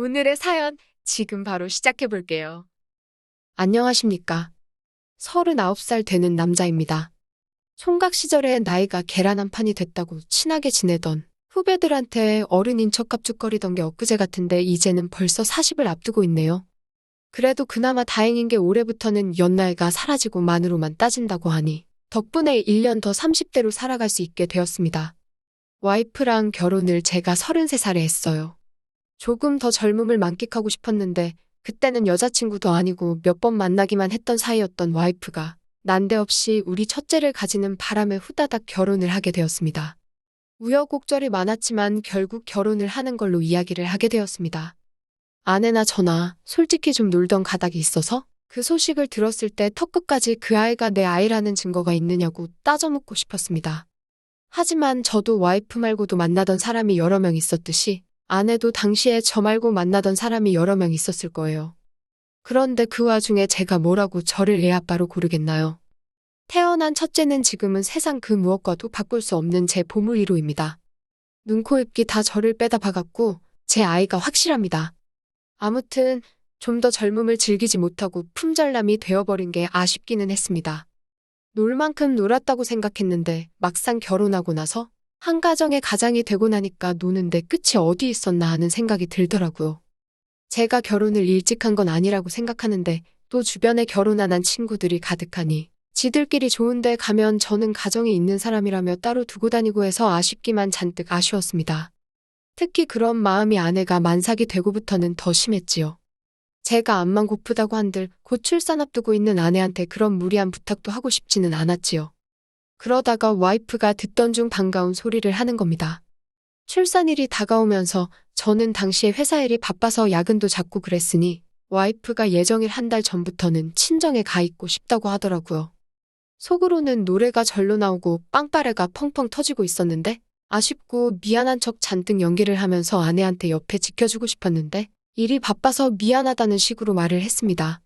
오늘의 사연 지금 바로 시작해 볼게요. 안녕하십니까. 39살 되는 남자입니다. 총각 시절에 나이가 계란 한 판이 됐다고 친하게 지내던 후배들한테 어른인 척 깝죽거리던 게 엊그제 같은데 이제는 벌써 40을 앞두고 있네요. 그래도 그나마 다행인 게 올해부터는 연나이가 사라지고 만으로만 따진다고 하니 덕분에 1년 더 30대로 살아갈 수 있게 되었습니다. 와이프랑 결혼을 제가 33살에 했어요. 조금 더 젊음을 만끽하고 싶었는데 그때는 여자친구도 아니고 몇 번 만나기만 했던 사이였던 와이프가 난데없이 우리 첫째를 가지는 바람에 후다닥 결혼을 하게 되었습니다. 우여곡절이 많았지만 결국 결혼을 하는 걸로 이야기를 하게 되었습니다. 아내나 저나 솔직히 좀 놀던 가닥이 있어서 그 소식을 들었을 때 턱끝까지 그 아이가 내 아이라는 증거가 있느냐고 따져묻고 싶었습니다. 하지만 저도 와이프 말고도 만나던 사람이 여러 명 있었듯이 아내도 당시에 저 말고 만나던 사람이 여러 명 있었을 거예요. 그런데 그 와중에 제가 뭐라고 저를 애 아빠로 고르겠나요? 태어난 첫째는 지금은 세상 그 무엇과도 바꿀 수 없는 제 보물 1호입니다. 눈, 코, 입기 다 저를 빼다 박았고 제 아이가 확실합니다. 아무튼 좀 더 젊음을 즐기지 못하고 품절남이 되어버린 게 아쉽기는 했습니다. 놀 만큼 놀았다고 생각했는데 막상 결혼하고 나서 한 가정의 가장이 되고 나니까 노는데 끝이 어디 있었나 하는 생각이 들더라고요. 제가 결혼을 일찍 한 건 아니라고 생각하는데 또 주변에 결혼 안 한 친구들이 가득하니 지들끼리 좋은데 가면 저는 가정이 있는 사람이라며 따로 두고 다니고 해서 아쉽기만 잔뜩 아쉬웠습니다. 특히 그런 마음이 아내가 만삭이 되고부터는 더 심했지요. 제가 암만 고프다고 한들 곧 출산 앞두고 있는 아내한테 그런 무리한 부탁도 하고 싶지는 않았지요. 그러다가 와이프가 듣던 중 반가운 소리를 하는 겁니다. 출산일이 다가오면서 저는 당시에 회사 일이 바빠서 야근도 잡고 그랬으니 와이프가 예정일 한 달 전부터는 친정에 가 있고 싶다고 하더라고요. 속으로는 노래가 절로 나오고 빵빠레가 펑펑 터지고 있었는데 아쉽고 미안한 척 잔뜩 연기를 하면서 아내한테 옆에 지켜주고 싶었는데 일이 바빠서 미안하다는 식으로 말을 했습니다.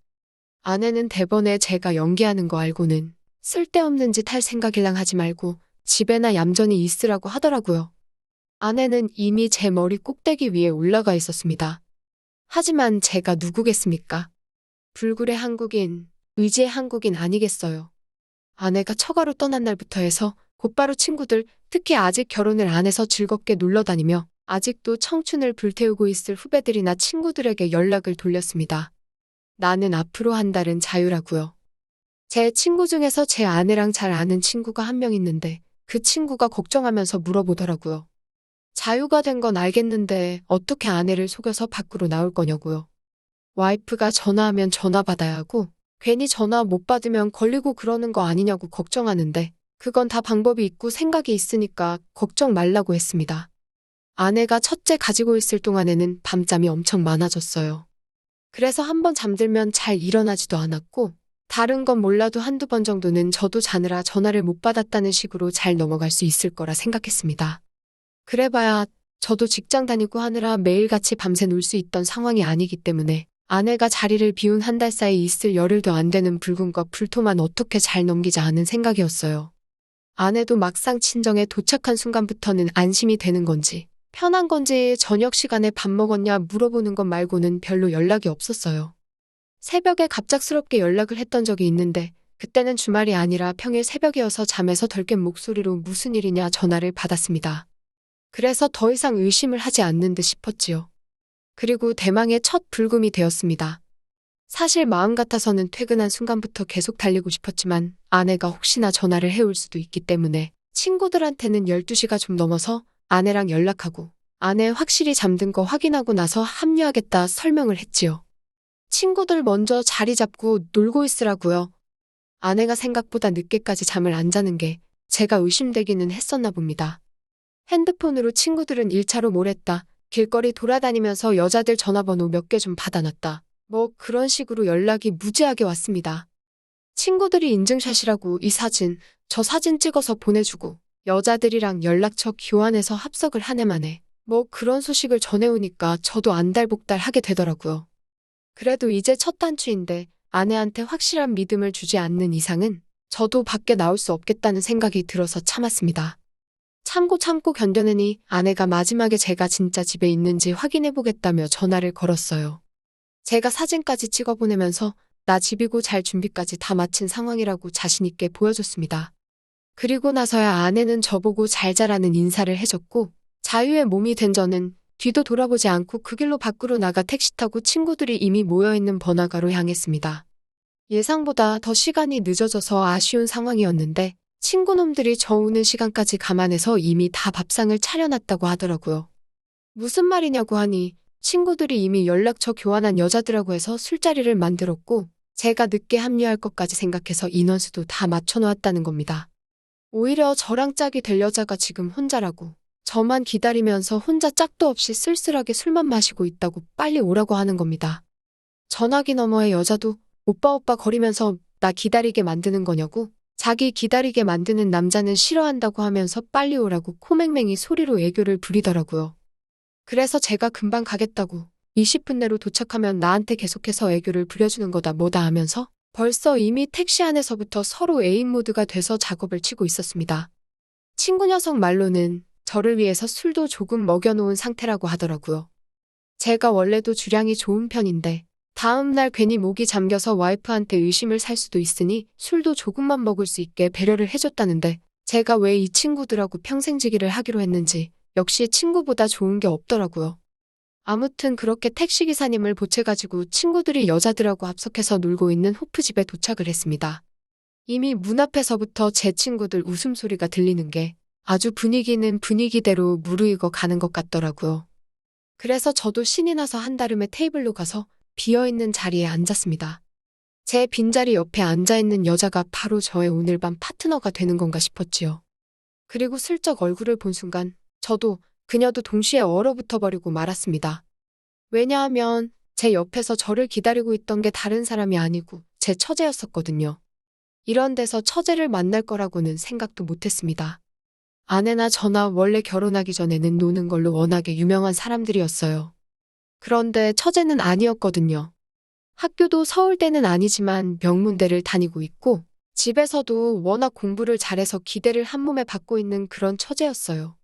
아내는 대번에 제가 연기하는 거 알고는 쓸데없는 짓 할 생각일랑 하지 말고 집에나 얌전히 있으라고 하더라고요. 아내는 이미 제 머리 꼭대기 위에 올라가 있었습니다. 하지만 제가 누구겠습니까? 불굴의 한국인, 의지의 한국인 아니겠어요. 아내가 처가로 떠난 날부터 해서 곧바로 친구들, 특히 아직 결혼을 안 해서 즐겁게 놀러 다니며 아직도 청춘을 불태우고 있을 후배들이나 친구들에게 연락을 돌렸습니다. 나는 앞으로 한 달은 자유라고요. 제 친구 중에서 제 아내랑 잘 아는 친구가 한 명 있는데 그 친구가 걱정하면서 물어보더라고요. 자유가 된 건 알겠는데 어떻게 아내를 속여서 밖으로 나올 거냐고요. 와이프가 전화하면 전화 받아야 하고 괜히 전화 못 받으면 걸리고 그러는 거 아니냐고 걱정하는데 그건 다 방법이 있고 생각이 있으니까 걱정 말라고 했습니다. 아내가 첫째 가지고 있을 동안에는 밤잠이 엄청 많아졌어요. 그래서 한번 잠들면 잘 일어나지도 않았고 다른 건 몰라도 한두 번 정도는 저도 자느라 전화를 못 받았다는 식으로 잘 넘어갈 수 있을 거라 생각했습니다. 그래봐야 저도 직장 다니고 하느라 매일같이 밤새 놀 수 있던 상황이 아니기 때문에 아내가 자리를 비운 한 달 사이 있을 열흘도 안 되는 불금과 불토만 어떻게 잘 넘기자 하는 생각이었어요. 아내도 막상 친정에 도착한 순간부터는 안심이 되는 건지 편한 건지 저녁 시간에 밥 먹었냐 물어보는 것 말고는 별로 연락이 없었어요. 새벽에 갑작스럽게 연락을 했던 적이 있는데 그때는 주말이 아니라 평일 새벽이어서 잠에서 덜 깬 목소리로 무슨 일이냐 전화를 받았습니다. 그래서 더 이상 의심을 하지 않는 듯 싶었지요. 그리고 대망의 첫 불금이 되었습니다. 사실 마음 같아서는 퇴근한 순간부터 계속 달리고 싶었지만 아내가 혹시나 전화를 해올 수도 있기 때문에 친구들한테는 12시가 좀 넘어서 아내랑 연락하고 아내 확실히 잠든 거 확인하고 나서 합류하겠다 설명을 했지요. 친구들 먼저 자리 잡고 놀고 있으라고요. 아내가 생각보다 늦게까지 잠을 안 자는 게 제가 의심되기는 했었나 봅니다. 핸드폰으로 친구들은 1차로 뭘 했다. 길거리 돌아다니면서 여자들 전화번호 몇 개 좀 받아놨다. 뭐 그런 식으로 연락이 무지하게 왔습니다. 친구들이 인증샷이라고 이 사진, 저 사진 찍어서 보내주고 여자들이랑 연락처 교환해서 합석을 한 해 만에 뭐 그런 소식을 전해오니까 저도 안달복달 하게 되더라고요. 그래도 이제 첫 단추인데 아내한테 확실한 믿음을 주지 않는 이상은 저도 밖에 나올 수 없겠다는 생각이 들어서 참았습니다. 참고 견뎌내니 아내가 마지막에 제가 진짜 집에 있는지 확인해보겠다며 전화를 걸었어요. 제가 사진까지 찍어보내면서 나 집이고 잘 준비까지 다 마친 상황이라고 자신있게 보여줬습니다. 그리고 나서야 아내는 저보고 잘 자라는 인사를 해줬고 자유의 몸이 된 저는 뒤도 돌아보지 않고 그 길로 밖으로 나가 택시 타고 친구들이 이미 모여있는 번화가로 향했습니다. 예상보다 더 시간이 늦어져서 아쉬운 상황이었는데 친구놈들이 저 오는 시간까지 감안해서 이미 다 밥상을 차려놨다고 하더라고요. 무슨 말이냐고 하니 친구들이 이미 연락처 교환한 여자들하고 해서 술자리를 만들었고 제가 늦게 합류할 것까지 생각해서 인원수도 다 맞춰놓았다는 겁니다. 오히려 저랑 짝이 될 여자가 지금 혼자라고 저만 기다리면서 혼자 짝도 없이 쓸쓸하게 술만 마시고 있다고 빨리 오라고 하는 겁니다. 전화기 너머의 여자도 오빠 거리면서 나 기다리게 만드는 거냐고 자기 기다리게 만드는 남자는 싫어한다고 하면서 빨리 오라고 코맹맹이 소리로 애교를 부리더라고요. 그래서 제가 금방 가겠다고 20분 내로 도착하면 나한테 계속해서 애교를 부려주는 거다 뭐다 하면서 벌써 이미 택시 안에서부터 서로 애인 모드가 돼서 작업을 치고 있었습니다. 친구 녀석 말로는 저를 위해서 술도 조금 먹여놓은 상태라고 하더라고요. 제가 원래도 주량이 좋은 편인데 다음날 괜히 목이 잠겨서 와이프한테 의심을 살 수도 있으니 술도 조금만 먹을 수 있게 배려를 해줬다는데 제가 왜 이 친구들하고 평생지기를 하기로 했는지 역시 친구보다 좋은 게 없더라고요. 아무튼 그렇게 택시기사님을 보채가지고 친구들이 여자들하고 합석해서 놀고 있는 호프집에 도착을 했습니다. 이미 문 앞에서부터 제 친구들 웃음소리가 들리는 게 아주 분위기는 분위기대로 무르익어 가는 것 같더라고요. 그래서 저도 신이 나서 한다름에 테이블로 가서 비어있는 자리에 앉았습니다. 제 빈자리 옆에 앉아있는 여자가 바로 저의 오늘 밤 파트너가 되는 건가 싶었지요. 그리고 슬쩍 얼굴을 본 순간 저도 그녀도 동시에 얼어붙어 버리고 말았습니다. 왜냐하면 제 옆에서 저를 기다리고 있던 게 다른 사람이 아니고 제 처제였었거든요. 이런 데서 처제를 만날 거라고는 생각도 못했습니다. 아내나 저나 원래 결혼하기 전에는 노는 걸로 워낙에 유명한 사람들이었어요. 그런데 처제는 아니었거든요. 학교도 서울대는 아니지만 명문대를 다니고 있고 집에서도 워낙 공부를 잘해서 기대를 한 몸에 받고 있는 그런 처제였어요.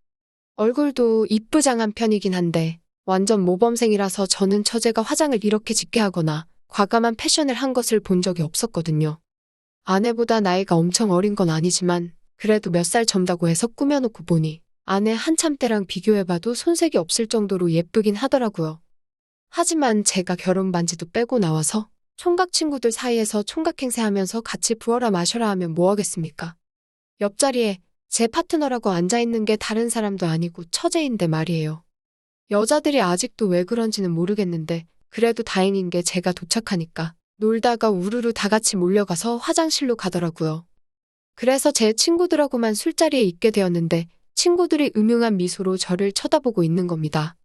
얼굴도 이쁘장한 편이긴 한데 완전 모범생이라서 저는 처제가 화장을 이렇게 짙게 하거나 과감한 패션을 한 것을 본 적이 없었거든요. 아내보다 나이가 엄청 어린 건 아니지만 그래도 몇 살 젊다고 해서 꾸며놓고 보니 아내 한참 때랑 비교해봐도 손색이 없을 정도로 예쁘긴 하더라고요. 하지만 제가 결혼 반지도 빼고 나와서 총각 친구들 사이에서 총각 행세하면서 같이 부어라 마셔라 하면 뭐 하겠습니까? 옆자리에 제 파트너라고 앉아있는 게 다른 사람도 아니고 처제인데 말이에요. 여자들이 아직도 왜 그런지는 모르겠는데 그래도 다행인 게 제가 도착하니까 놀다가 우르르 다 같이 몰려가서 화장실로 가더라고요. 그래서 제 친구들하고만 술자리에 있게 되었는데 친구들이 음흉한 미소로 저를 쳐다보고 있는 겁니다.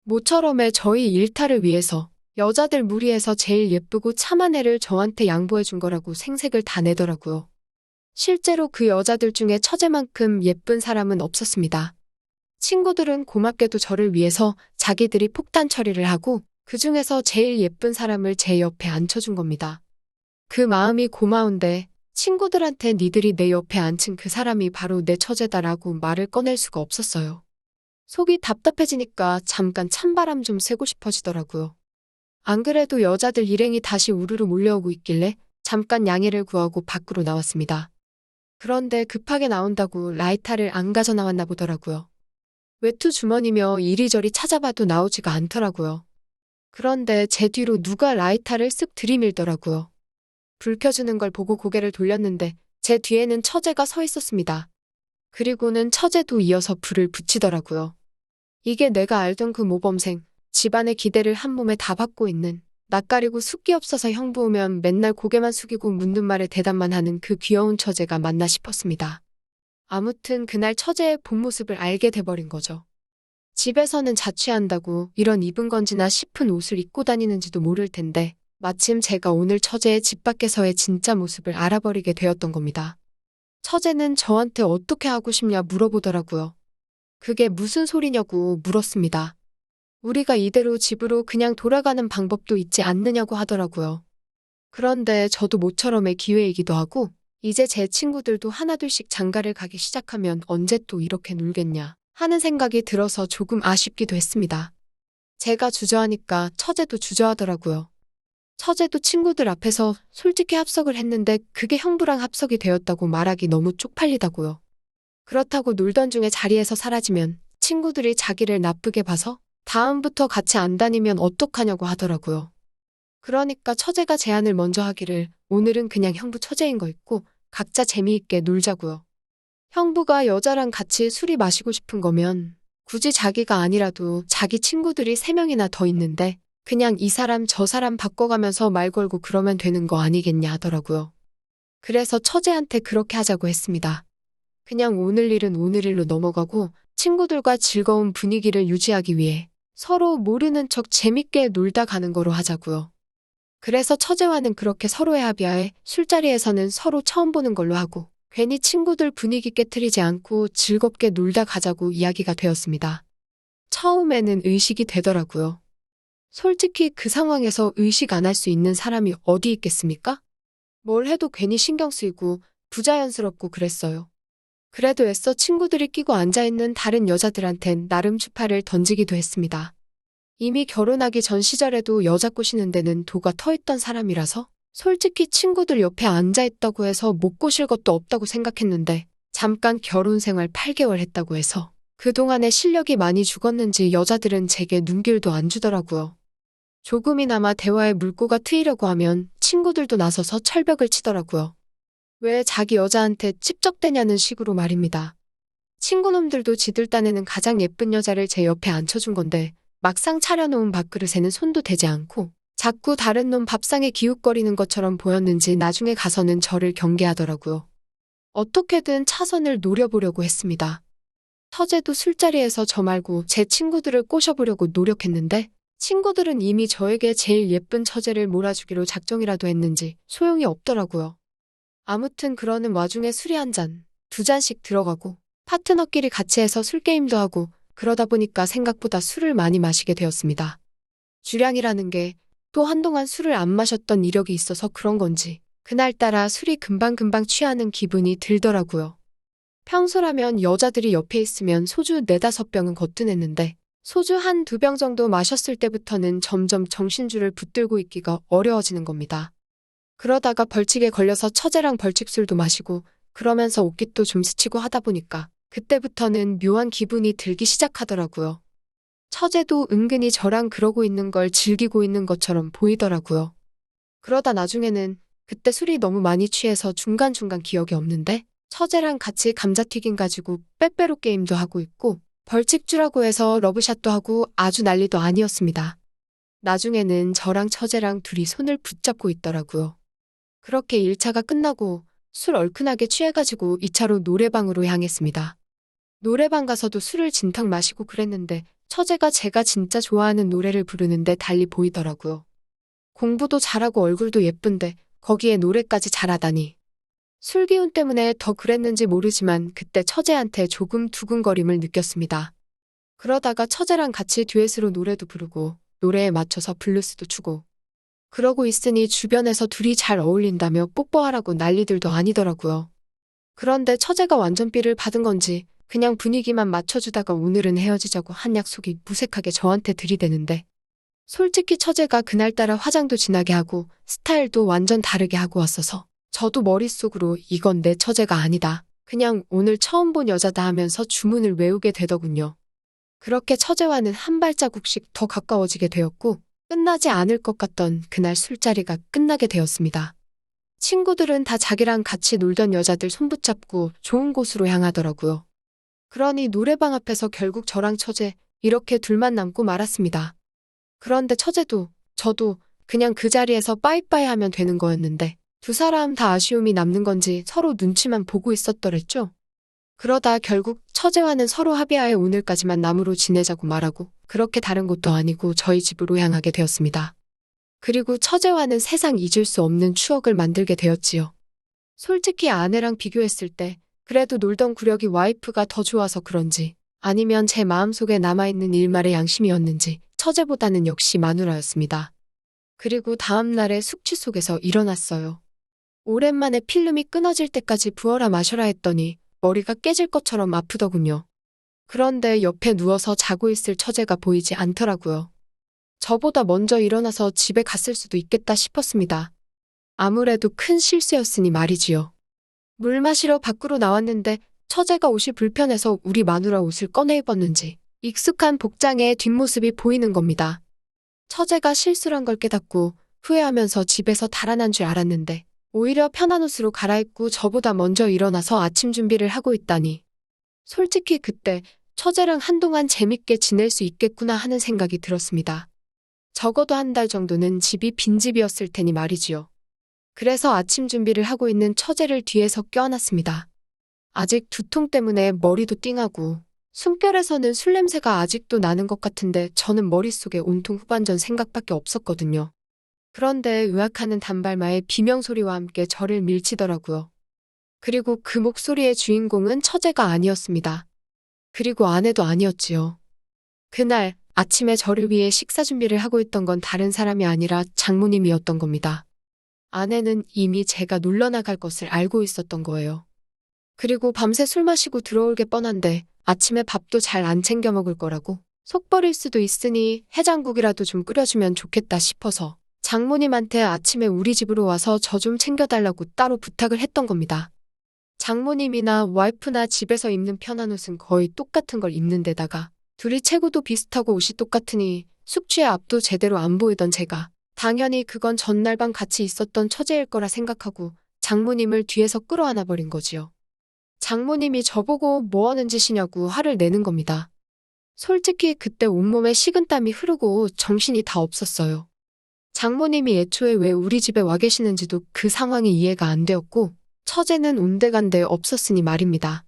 모처럼의 저희 일탈을 위해서 여자들 무리에서 제일 예쁘고 참한 애를 저한테 양보해 준 거라고 생색을 다 내더라고요. 실제로 그 여자들 중에 처제만큼 예쁜 사람은 없었습니다. 친구들은 고맙게도 저를 위해서 자기들이 폭탄 처리를 하고 그 중에서 제일 예쁜 사람을 제 옆에 앉혀준 겁니다. 그 마음이 고마운데 친구들한테 니들이 내 옆에 앉힌 그 사람이 바로 내 처제다라고 말을 꺼낼 수가 없었어요. 속이 답답해지니까 잠깐 찬바람 좀 쐬고 싶어지더라고요. 안 그래도 여자들 일행이 다시 우르르 몰려오고 있길래 잠깐 양해를 구하고 밖으로 나왔습니다. 그런데 급하게 나온다고 라이터를 안 가져 나왔나 보더라고요. 외투 주머니며 이리저리 찾아봐도 나오지가 않더라고요. 그런데 제 뒤로 누가 라이터를 쓱 들이밀더라고요. 불 켜주는 걸 보고 고개를 돌렸는데 제 뒤에는 처제가 서 있었습니다. 그리고는 처제도 이어서 불을 붙이더라고요. 이게 내가 알던 그 모범생, 집안의 기대를 한 몸에 다 받고 있는 낯가리고 숫기 없어서 형 부으면 맨날 고개만 숙이고 묻는 말에 대답만 하는 그 귀여운 처제가 맞나 싶었습니다. 아무튼 그날 처제의 본 모습을 알게 돼버린 거죠. 집에서는 자취한다고 이런 입은 건지나 싶은 옷을 입고 다니는지도 모를 텐데 마침 제가 오늘 처제의 집 밖에서의 진짜 모습을 알아버리게 되었던 겁니다. 처제는 저한테 어떻게 하고 싶냐 물어보더라고요. 그게 무슨 소리냐고 물었습니다. 우리가 이대로 집으로 그냥 돌아가는 방법도 있지 않느냐고 하더라고요. 그런데 저도 모처럼의 기회이기도 하고 이제 제 친구들도 하나둘씩 장가를 가기 시작하면 언제 또 이렇게 놀겠냐 하는 생각이 들어서 조금 아쉽기도 했습니다. 제가 주저하니까 처제도 주저하더라고요. 처제도 친구들 앞에서 솔직히 합석을 했는데 그게 형부랑 합석이 되었다고 말하기 너무 쪽팔리다고요. 그렇다고 놀던 중에 자리에서 사라지면 친구들이 자기를 나쁘게 봐서 다음부터 같이 안 다니면 어떡하냐고 하더라고요. 그러니까 처제가 제안을 먼저 하기를 오늘은 그냥 형부 처제인 거 있고 각자 재미있게 놀자고요. 형부가 여자랑 같이 술이 마시고 싶은 거면 굳이 자기가 아니라도 자기 친구들이 3명이나 더 있는데 그냥 이 사람 저 사람 바꿔가면서 말 걸고 그러면 되는 거 아니겠냐 하더라고요. 그래서 처제한테 그렇게 하자고 했습니다. 그냥 오늘 일은 오늘 일로 넘어가고 친구들과 즐거운 분위기를 유지하기 위해 서로 모르는 척 재밌게 놀다 가는 거로 하자고요. 그래서 처제와는 그렇게 서로의 합의하에 술자리에서는 서로 처음 보는 걸로 하고 괜히 친구들 분위기 깨트리지 않고 즐겁게 놀다 가자고 이야기가 되었습니다. 처음에는 의식이 되더라고요. 솔직히 그 상황에서 의식 안 할 수 있는 사람이 어디 있겠습니까? 뭘 해도 괜히 신경 쓰이고 부자연스럽고 그랬어요. 그래도 애써 친구들이 끼고 앉아있는 다른 여자들한텐 나름 추파를 던지기도 했습니다. 이미 결혼하기 전 시절에도 여자 꼬시는 데는 도가 터있던 사람이라서 솔직히 친구들 옆에 앉아있다고 해서 못 꼬실 것도 없다고 생각했는데 잠깐 결혼 생활 8개월 했다고 해서 그동안에 실력이 많이 죽었는지 여자들은 제게 눈길도 안 주더라고요. 조금이나마 대화에 물꼬가 트이려고 하면 친구들도 나서서 철벽을 치더라고요. 왜 자기 여자한테 찝적대냐는 식으로 말입니다. 친구놈들도 지들 딴에는 가장 예쁜 여자를 제 옆에 앉혀준 건데 막상 차려놓은 밥그릇에는 손도 대지 않고 자꾸 다른 놈 밥상에 기웃거리는 것처럼 보였는지 나중에 가서는 저를 경계하더라고요. 어떻게든 차선을 노려보려고 했습니다. 처제도 술자리에서 저 말고 제 친구들을 꼬셔보려고 노력했는데 친구들은 이미 저에게 제일 예쁜 처제를 몰아주기로 작정이라도 했는지 소용이 없더라고요. 아무튼 그러는 와중에 술이 한 잔, 2잔씩 들어가고 파트너끼리 같이 해서 술게임도 하고 그러다 보니까 생각보다 술을 많이 마시게 되었습니다. 주량이라는 게 또 한동안 술을 안 마셨던 이력이 있어서 그런 건지 그날따라 술이 금방금방 취하는 기분이 들더라고요. 평소라면 여자들이 옆에 있으면 소주 4-5병은 거뜬했는데 소주 1-2병 정도 마셨을 때부터는 점점 정신줄을 붙들고 있기가 어려워지는 겁니다. 그러다가 벌칙에 걸려서 처제랑 벌칙술도 마시고 그러면서 옷깃도 좀 스치고 하다 보니까 그때부터는 묘한 기분이 들기 시작하더라고요. 처제도 은근히 저랑 그러고 있는 걸 즐기고 있는 것처럼 보이더라고요. 그러다 나중에는 그때 술이 너무 많이 취해서 중간중간 기억이 없는데 처제랑 같이 감자튀김 가지고 빼빼로 게임도 하고 있고 벌칙주라고 해서 러브샷도 하고 아주 난리도 아니었습니다. 나중에는 저랑 처제랑 둘이 손을 붙잡고 있더라고요. 그렇게 1차가 끝나고 술 얼큰하게 취해가지고 2차로 노래방으로 향했습니다. 노래방 가서도 술을 진탕 마시고 그랬는데 처제가 제가 진짜 좋아하는 노래를 부르는데 달리 보이더라고요. 공부도 잘하고 얼굴도 예쁜데 거기에 노래까지 잘하다니. 술 기운 때문에 더 그랬는지 모르지만 그때 처제한테 조금 두근거림을 느꼈습니다. 그러다가 처제랑 같이 듀엣으로 노래도 부르고 노래에 맞춰서 블루스도 추고 그러고 있으니 주변에서 둘이 잘 어울린다며 뽀뽀하라고 난리들도 아니더라고요. 그런데 처제가 완전 삐를 받은 건지 그냥 분위기만 맞춰주다가 오늘은 헤어지자고 한 약속이 무색하게 저한테 들이대는데 솔직히 처제가 그날따라 화장도 진하게 하고 스타일도 완전 다르게 하고 왔어서 저도 머릿속으로 이건 내 처제가 아니다. 그냥 오늘 처음 본 여자다 하면서 주문을 외우게 되더군요. 그렇게 처제와는 한 발자국씩 더 가까워지게 되었고 끝나지 않을 것 같던 그날 술자리가 끝나게 되었습니다. 친구들은 다 자기랑 같이 놀던 여자들 손붙잡고 좋은 곳으로 향하더라고요. 그러니 노래방 앞에서 결국 저랑 처제 이렇게 둘만 남고 말았습니다. 그런데 처제도 저도 그냥 그 자리에서 빠이빠이 하면 되는 거였는데 두 사람 다 아쉬움이 남는 건지 서로 눈치만 보고 있었더랬죠. 그러다 결국 처제와는 서로 합의하에 오늘까지만 남으로 지내자고 말하고 그렇게 다른 곳도 아니고 저희 집으로 향하게 되었습니다. 그리고 처제와는 세상 잊을 수 없는 추억을 만들게 되었지요. 솔직히 아내랑 비교했을 때 그래도 놀던 구력이 와이프가 더 좋아서 그런지 아니면 제 마음속에 남아있는 일말의 양심이었는지 처제보다는 역시 마누라였습니다. 그리고 다음 날에 숙취 속에서 일어났어요. 오랜만에 필름이 끊어질 때까지 부어라 마셔라 했더니 머리가 깨질 것처럼 아프더군요. 그런데 옆에 누워서 자고 있을 처제가 보이지 않더라고요. 저보다 먼저 일어나서 집에 갔을 수도 있겠다 싶었습니다. 아무래도 큰 실수였으니 말이지요. 물 마시러 밖으로 나왔는데 처제가 옷이 불편해서 우리 마누라 옷을 꺼내 입었는지 익숙한 복장의 뒷모습이 보이는 겁니다. 처제가 실수란 걸 깨닫고 후회하면서 집에서 달아난 줄 알았는데 오히려 편한 옷으로 갈아입고 저보다 먼저 일어나서 아침 준비를 하고 있다니. 솔직히 그때 처제랑 한동안 재밌게 지낼 수 있겠구나 하는 생각이 들었습니다. 적어도 한 달 정도는 집이 빈집이었을 테니 말이지요. 그래서 아침 준비를 하고 있는 처제를 뒤에서 껴안았습니다. 아직 두통 때문에 머리도 띵하고 숨결에서는 술 냄새가 아직도 나는 것 같은데 저는 머릿속에 온통 후반전 생각밖에 없었거든요. 그런데 의학하는 단발마의 비명소리와 함께 저를 밀치더라고요. 그리고 그 목소리의 주인공은 처제가 아니었습니다. 그리고 아내도 아니었지요. 그날 아침에 저를 위해 식사 준비를 하고 있던 건 다른 사람이 아니라 장모님이었던 겁니다. 아내는 이미 제가 놀러 나갈 것을 알고 있었던 거예요. 그리고 밤새 술 마시고 들어올 게 뻔한데 아침에 밥도 잘 안 챙겨 먹을 거라고 속 버릴 수도 있으니 해장국이라도 좀 끓여주면 좋겠다 싶어서 장모님한테 아침에 우리 집으로 와서 저 좀 챙겨달라고 따로 부탁을 했던 겁니다. 장모님이나 와이프나 집에서 입는 편한 옷은 거의 똑같은 걸 입는 데다가 둘이 체구도 비슷하고 옷이 똑같으니 숙취의 앞도 제대로 안 보이던 제가 당연히 그건 전날 밤 같이 있었던 처제일 거라 생각하고 장모님을 뒤에서 끌어안아 버린 거지요. 장모님이 저보고 뭐 하는 짓이냐고 화를 내는 겁니다. 솔직히 그때 온몸에 식은땀이 흐르고 정신이 다 없었어요. 장모님이 애초에 왜 우리 집에 와 계시는지도 그 상황이 이해가 안 되었고 처제는 온데간데 없었으니 말입니다.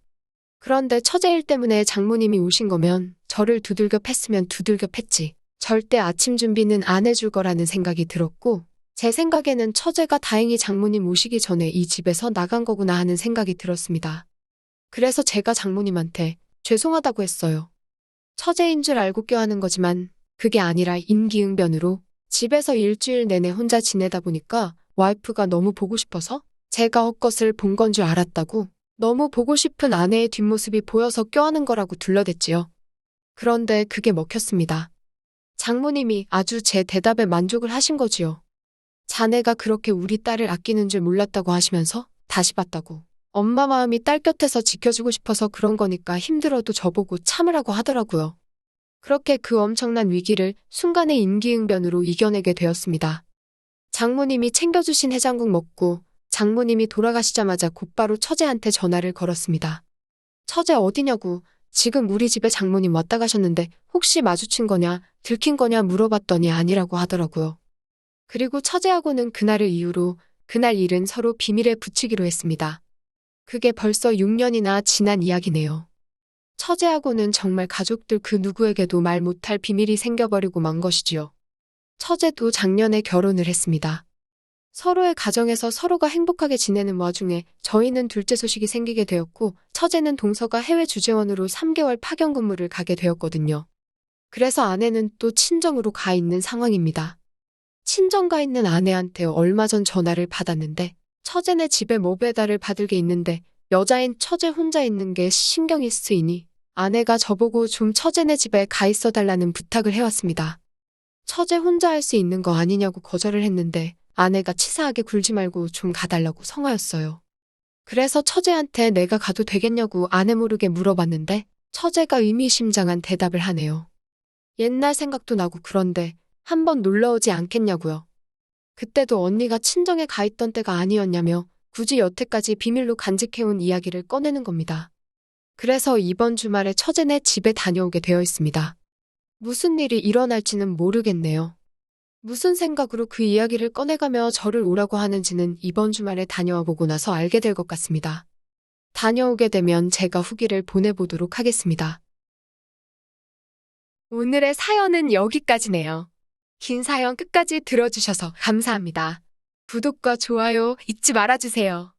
그런데 처제 일 때문에 장모님이 오신 거면 저를 두들겨 팼으면 두들겨 팼지. 절대 아침 준비는 안 해줄 거라는 생각이 들었고 제 생각에는 처제가 다행히 장모님 오시기 전에 이 집에서 나간 거구나 하는 생각이 들었습니다. 그래서 제가 장모님한테 죄송하다고 했어요. 처제인 줄 알고 껴하는 거지만 그게 아니라 임기응변으로 집에서 일주일 내내 혼자 지내다 보니까 와이프가 너무 보고 싶어서 제가 헛것을 본 건 줄 알았다고 너무 보고 싶은 아내의 뒷모습이 보여서 껴하는 거라고 둘러댔지요. 그런데 그게 먹혔습니다. 장모님이 아주 제 대답에 만족을 하신 거지요. 자네가 그렇게 우리 딸을 아끼는 줄 몰랐다고 하시면서 다시 봤다고. 엄마 마음이 딸 곁에서 지켜주고 싶어서 그런 거니까 힘들어도 저보고 참으라고 하더라고요. 그렇게 그 엄청난 위기를 순간의 임기응변으로 이겨내게 되었습니다. 장모님이 챙겨주신 해장국 먹고 장모님이 돌아가시자마자 곧바로 처제한테 전화를 걸었습니다. 처제 어디냐고 지금 우리 집에 장모님 왔다 가셨는데 혹시 마주친 거냐 들킨 거냐 물어봤더니 아니라고 하더라고요. 그리고 처제하고는 그날을 이유로 그날 일은 서로 비밀에 붙이기로 했습니다. 그게 벌써 6년이나 지난 이야기네요. 처제하고는 정말 가족들 그 누구에게도 말 못할 비밀이 생겨버리고 만 것이지요. 처제도 작년에 결혼을 했습니다. 서로의 가정에서 서로가 행복하게 지내는 와중에 저희는 둘째 소식이 생기게 되었고 처제는 동서가 해외 주재원으로 3개월 파견 근무를 가게 되었거든요. 그래서 아내는 또 친정으로 가 있는 상황입니다. 친정 가 있는 아내한테 얼마 전 전화를 받았는데 처제네 집에 뭐 배달을 받을 게 있는데 여자인 처제 혼자 있는 게 신경이 쓰이니 아내가 저보고 좀 처제네 집에 가 있어 달라는 부탁을 해왔습니다. 처제 혼자 할 수 있는 거 아니냐고 거절을 했는데 아내가 치사하게 굴지 말고 좀 가달라고 성화였어요. 그래서 처제한테 내가 가도 되겠냐고 아내 모르게 물어봤는데 처제가 의미심장한 대답을 하네요. 옛날 생각도 나고 그런데 한번 놀러오지 않겠냐고요. 그때도 언니가 친정에 가 있던 때가 아니었냐며 굳이 여태까지 비밀로 간직해온 이야기를 꺼내는 겁니다. 그래서 이번 주말에 처제네 집에 다녀오게 되어 있습니다. 무슨 일이 일어날지는 모르겠네요. 무슨 생각으로 그 이야기를 꺼내가며 저를 오라고 하는지는 이번 주말에 다녀와 보고 나서 알게 될 것 같습니다. 다녀오게 되면 제가 후기를 보내보도록 하겠습니다. 오늘의 사연은 여기까지네요. 긴 사연 끝까지 들어주셔서 감사합니다. 구독과 좋아요 잊지 말아주세요.